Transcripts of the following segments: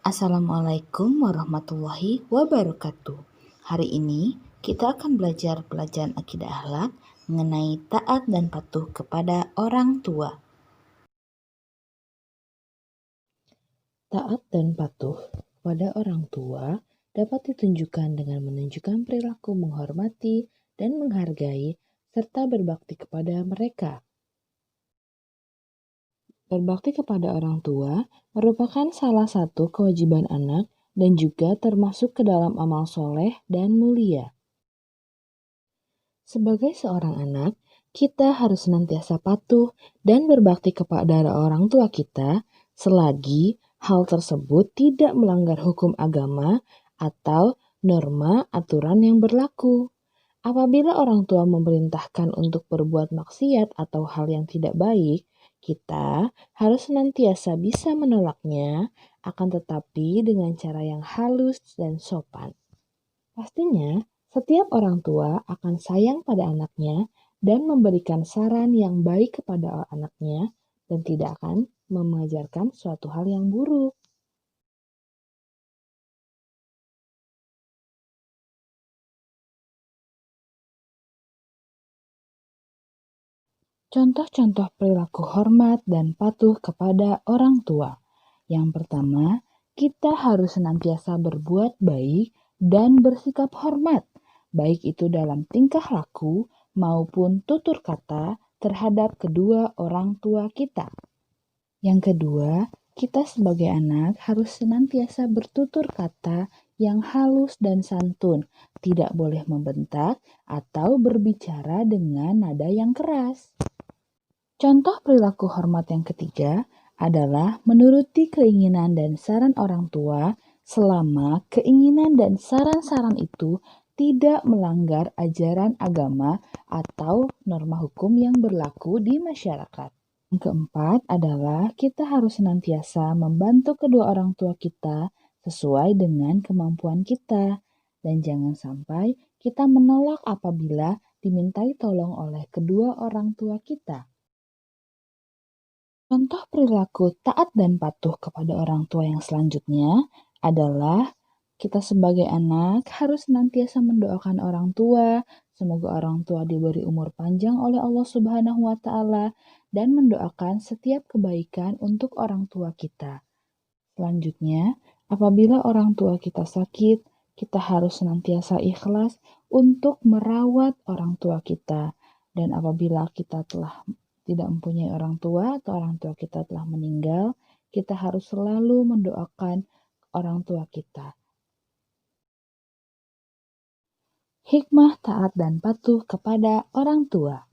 Assalamualaikum warahmatullahi wabarakatuh. Hari ini kita akan belajar pelajaran akidah akhlak mengenai taat dan patuh kepada orang tua. Taat dan patuh pada orang tua dapat ditunjukkan dengan menunjukkan perilaku menghormati dan menghargai serta berbakti kepada mereka. Berbakti kepada orang tua merupakan salah satu kewajiban anak dan juga termasuk ke dalam amal soleh dan mulia. Sebagai seorang anak, kita harus senantiasa patuh dan berbakti kepada orang tua kita selagi hal tersebut tidak melanggar hukum agama atau norma aturan yang berlaku. Apabila orang tua memerintahkan untuk berbuat maksiat atau hal yang tidak baik, kita harus senantiasa bisa menolaknya, akan tetapi dengan cara yang halus dan sopan. Pastinya, setiap orang tua akan sayang pada anaknya dan memberikan saran yang baik kepada anaknya dan tidak akan mengajarkan suatu hal yang buruk. Contoh-contoh perilaku hormat dan patuh kepada orang tua. Yang pertama, kita harus senantiasa berbuat baik dan bersikap hormat, baik itu dalam tingkah laku maupun tutur kata terhadap kedua orang tua kita. Yang kedua, kita sebagai anak harus senantiasa bertutur kata yang halus dan santun, tidak boleh membentak atau berbicara dengan nada yang keras. Contoh perilaku hormat yang ketiga adalah menuruti keinginan dan saran orang tua selama keinginan dan saran-saran itu tidak melanggar ajaran agama atau norma hukum yang berlaku di masyarakat. Yang keempat adalah kita harus senantiasa membantu kedua orang tua kita sesuai dengan kemampuan kita dan jangan sampai kita menolak apabila dimintai tolong oleh kedua orang tua kita. Contoh perilaku taat dan patuh kepada orang tua yang selanjutnya adalah kita sebagai anak harus senantiasa mendoakan orang tua, semoga orang tua diberi umur panjang oleh Allah Subhanahu wa Ta'ala, dan mendoakan setiap kebaikan untuk orang tua kita. Selanjutnya, apabila orang tua kita sakit, kita harus senantiasa ikhlas untuk merawat orang tua kita. Dan apabila kita telah tidak mempunyai orang tua atau orang tua kita telah meninggal, kita harus selalu mendoakan orang tua kita. Hikmah taat dan patuh kepada orang tua.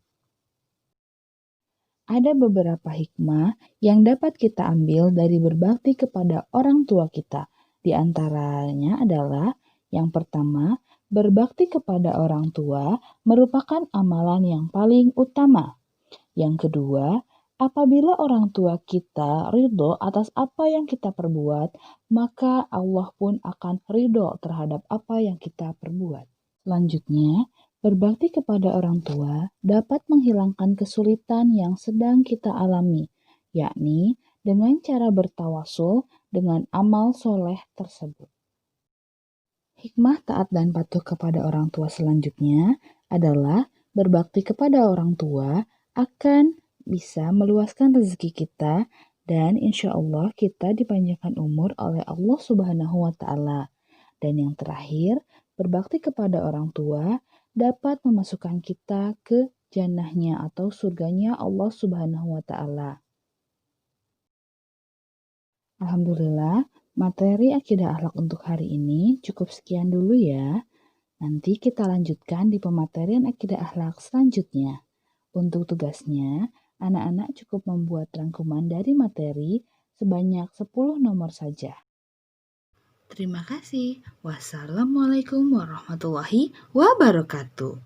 Ada beberapa hikmah yang dapat kita ambil dari berbakti kepada orang tua kita. Di antaranya adalah yang pertama, berbakti kepada orang tua merupakan amalan yang paling utama. Yang kedua, apabila orang tua kita ridho atas apa yang kita perbuat, maka Allah pun akan ridho terhadap apa yang kita perbuat. Selanjutnya, berbakti kepada orang tua dapat menghilangkan kesulitan yang sedang kita alami, yakni dengan cara bertawasul dengan amal soleh tersebut. Hikmah taat dan patuh kepada orang tua selanjutnya adalah berbakti kepada orang tua akan bisa meluaskan rezeki kita dan insya Allah kita dipanjangkan umur oleh Allah Subhanahu wa Ta'ala. Dan yang terakhir, berbakti kepada orang tua dapat memasukkan kita ke jannahnya atau surganya Allah Subhanahu wa Ta'ala. Alhamdulillah, materi akidah akhlak untuk hari ini cukup sekian dulu ya. Nanti kita lanjutkan di pematerian akidah akhlak selanjutnya. Untuk tugasnya, anak-anak cukup membuat rangkuman dari materi sebanyak 10 nomor saja. Terima kasih. Wassalamualaikum warahmatullahi wabarakatuh.